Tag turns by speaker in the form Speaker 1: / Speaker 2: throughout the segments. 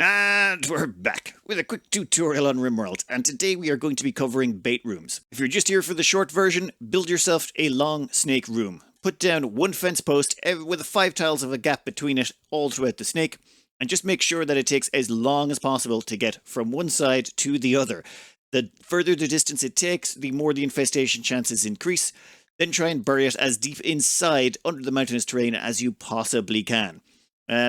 Speaker 1: And we're back with a quick tutorial on Rimworld, and today we are going to be covering bait rooms. If you're just here for the short version, build yourself a long snake room. Put down one fence post with 5 tiles of a gap between it all throughout the snake, and just make sure that it takes as long as possible to get from one side to the other. The further the distance it takes, the more the infestation chances increase. Then try and bury it as deep inside under the mountainous terrain as you possibly can.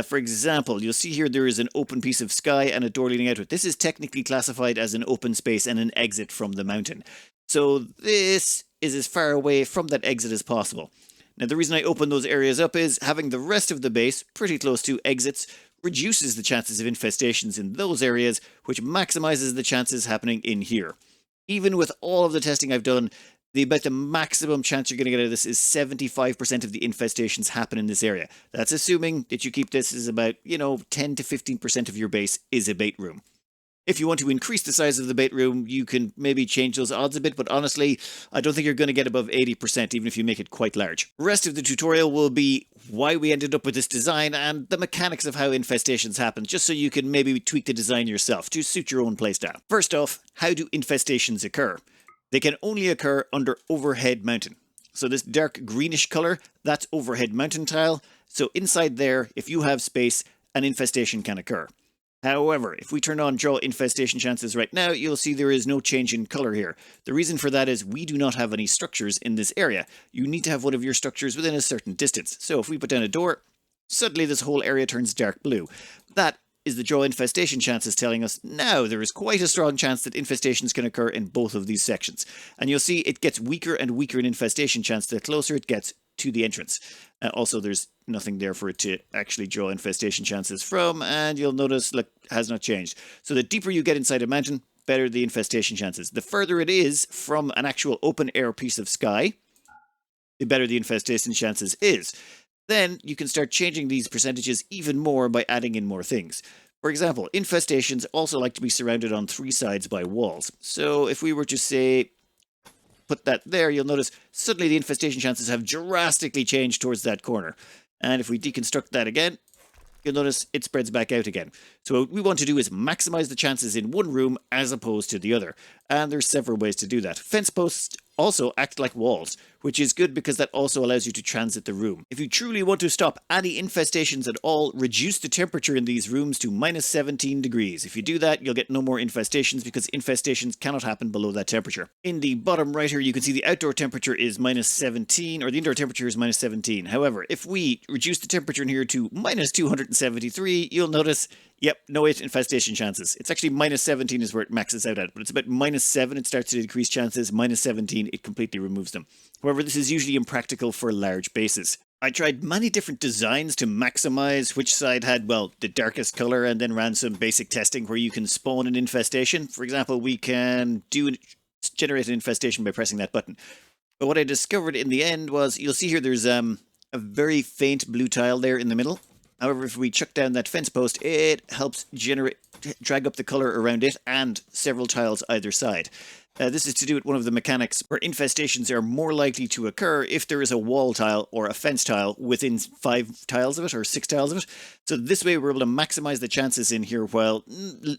Speaker 1: For example, you'll see here there is an open piece of sky and a door leading out of it. This is technically classified as an open space and an exit from the mountain. So this is as far away from that exit as possible. Now the reason I open those areas up is having the rest of the base pretty close to exits reduces the chances of infestations in those areas, which maximizes the chances happening in here. Even with all of the testing I've done, about the maximum chance you're going to get out of this is 75% of the infestations happen in this area. That's assuming that you keep this as about, 10 to 15% of your base is a bait room. If you want to increase the size of the bait room, you can maybe change those odds a bit, but honestly, I don't think you're going to get above 80%, even if you make it quite large. The rest of the tutorial will be why we ended up with this design and the mechanics of how infestations happen, just so you can maybe tweak the design yourself to suit your own playstyle. First off, how do infestations occur? They can only occur under overhead mountain. So this dark greenish color, that's overhead mountain tile. So inside there, if you have space, an infestation can occur. However, if we turn on draw infestation chances right now, you'll see there is no change in color here. The reason for that is we do not have any structures in this area. You need to have one of your structures within a certain distance. So if we put down a door, suddenly this whole area turns dark blue. That is the draw infestation chances telling us now there is quite a strong chance that infestations can occur in both of these sections. And you'll see it gets weaker and weaker in infestation chance the closer it gets to the entrance. Also, there's nothing there for it to actually draw infestation chances from, and you'll notice, look, has not changed. So the deeper you get inside a mountain, better the infestation chances. The further it is from an actual open air piece of sky, the better the infestation chances is. Then you can start changing these percentages even more by adding in more things. For example, infestations also like to be surrounded on 3 sides by walls. So if we were to say, put that there, you'll notice suddenly the infestation chances have drastically changed towards that corner. And if we deconstruct that again, you'll notice it spreads back out again. So what we want to do is maximize the chances in one room as opposed to the other. And there's several ways to do that. Fence posts also act like walls, which is good because that also allows you to transit the room. If you truly want to stop any infestations at all, reduce the temperature in these rooms to minus 17 degrees. If you do that, you'll get no more infestations because infestations cannot happen below that temperature. In the bottom right here, you can see the outdoor temperature is minus 17, or the indoor temperature is minus 17. However, if we reduce the temperature in here to minus 273, you'll notice, yep, no infestation chances. It's actually minus 17 is where it maxes out at, but it's about minus 7 it starts to decrease chances, minus 17 it completely removes them. However, this is usually impractical for large bases. I tried many different designs to maximize which side had, well, the darkest color, and then ran some basic testing where you can spawn an infestation. For example, we can generate an infestation by pressing that button. But what I discovered in the end was, you'll see here there's a very faint blue tile there in the middle. However, if we chuck down that fence post, it helps drag up the color around it and several tiles either side. This is to do with one of the mechanics where infestations are more likely to occur if there is a wall tile or a fence tile within 5 tiles of it or 6 tiles of it. So this way we're able to maximize the chances in here while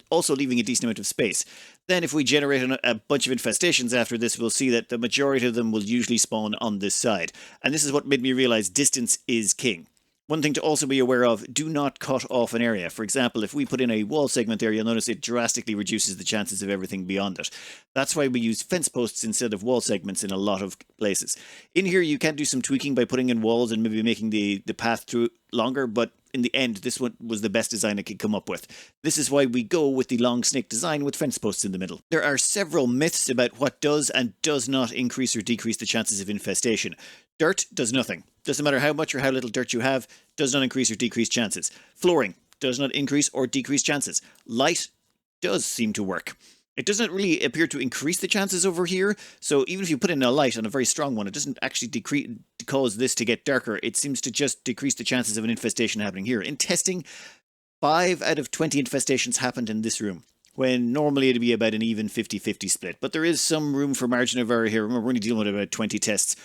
Speaker 1: also leaving a decent amount of space. Then if we generate a bunch of infestations after this, we'll see that the majority of them will usually spawn on this side. And this is what made me realize distance is king. One thing to also be aware of, do not cut off an area. For example, if we put in a wall segment there, you'll notice it drastically reduces the chances of everything beyond it. That's why we use fence posts instead of wall segments in a lot of places. In here, you can do some tweaking by putting in walls and maybe making the path through longer, but in the end, this one was the best design I could come up with. This is why we go with the long snake design with fence posts in the middle. There are several myths about what does and does not increase or decrease the chances of infestation. Dirt does nothing. Doesn't matter how much or how little dirt you have, does not increase or decrease chances. Flooring does not increase or decrease chances. Light does seem to work. It doesn't really appear to increase the chances over here, so even if you put in a light on a very strong one, it doesn't actually cause this to get darker. It seems to just decrease the chances of an infestation happening here. In testing, 5 out of 20 infestations happened in this room, when normally it'd be about an even 50-50 split. But there is some room for margin of error here. Remember, we're only dealing with about 20 tests.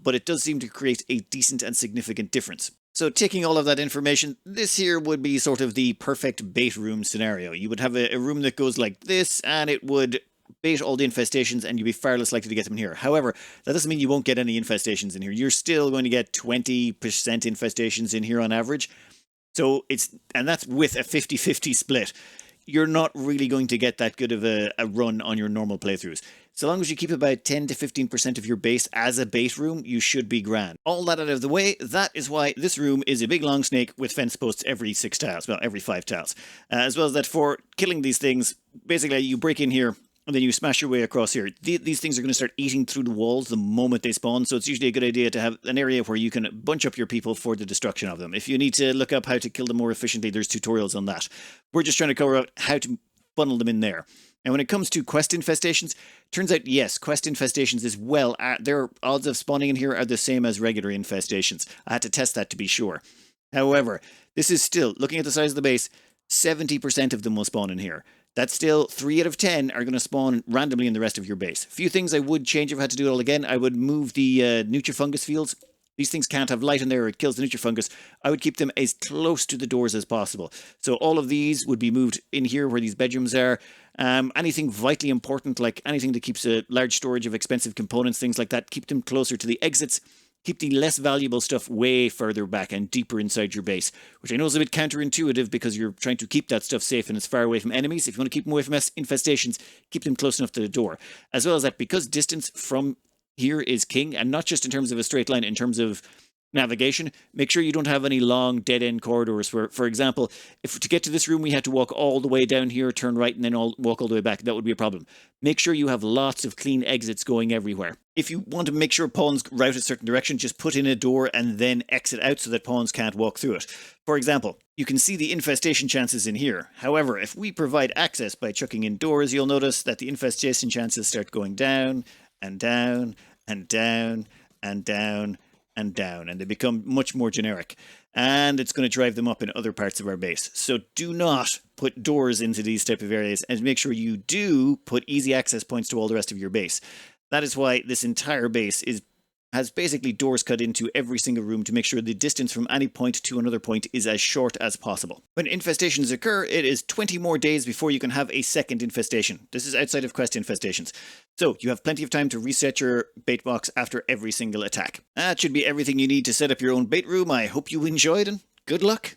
Speaker 1: But it does seem to create a decent and significant difference. So taking all of that information, this here would be sort of the perfect bait room scenario. You would have a room that goes like this, and it would bait all the infestations, and you'd be far less likely to get them in here. However, that doesn't mean you won't get any infestations in here. You're still going to get 20% infestations in here on average. So and that's with a 50-50 split. You're not really going to get that good of a run on your normal playthroughs. So long as you keep about 10 to 15% of your base as a bait room, you should be grand. All that out of the way, that is why this room is a big long snake with fence posts every 6 tiles, well, every 5 tiles. As well as that for killing these things, basically you break in here, and then you smash your way across here. These things are going to start eating through the walls the moment they spawn, so it's usually a good idea to have an area where you can bunch up your people for the destruction of them. If you need to look up how to kill them more efficiently, there's tutorials on that. We're just trying to cover out how to funnel them in there. And when it comes to quest infestations, turns out, yes, quest infestations as well, their odds of spawning in here are the same as regular infestations. I had to test that to be sure. However, this is still, looking at the size of the base, 70% of them will spawn in here. That's still 3 out of 10 are going to spawn randomly in the rest of your base. A few things I would change if I had to do it all again. I would move the nutrifungus fields. These things can't have light in there or it kills the nutrifungus. I would keep them as close to the doors as possible. So all of these would be moved in here where these bedrooms are. Anything vitally important, like anything that keeps a large storage of expensive components, things like that, keep them closer to the exits. Keep the less valuable stuff way further back and deeper inside your base, which I know is a bit counterintuitive because you're trying to keep that stuff safe and it's far away from enemies. If you want to keep them away from infestations, keep them close enough to the door. As well as that, because distance from here is king, and not just in terms of a straight line, in terms of navigation, make sure you don't have any long dead-end corridors where, for example, if to get to this room we had to walk all the way down here, turn right, and then walk all the way back, that would be a problem. Make sure you have lots of clean exits going everywhere. If you want to make sure pawns route a certain direction, just put in a door and then exit out so that pawns can't walk through it. For example, you can see the infestation chances in here. However, if we provide access by chucking in doors, you'll notice that the infestation chances start going down and down and down and down and down, and they become much more generic, and it's going to drive them up in other parts of our base. So do not put doors into these type of areas, and make sure you do put easy access points to all the rest of your base. That is why this entire base has basically doors cut into every single room to make sure the distance from any point to another point is as short as possible. When infestations occur, it is 20 more days before you can have a second infestation. This is outside of quest infestations. So you have plenty of time to reset your bait box after every single attack. That should be everything you need to set up your own bait room. I hope you enjoyed, and good luck!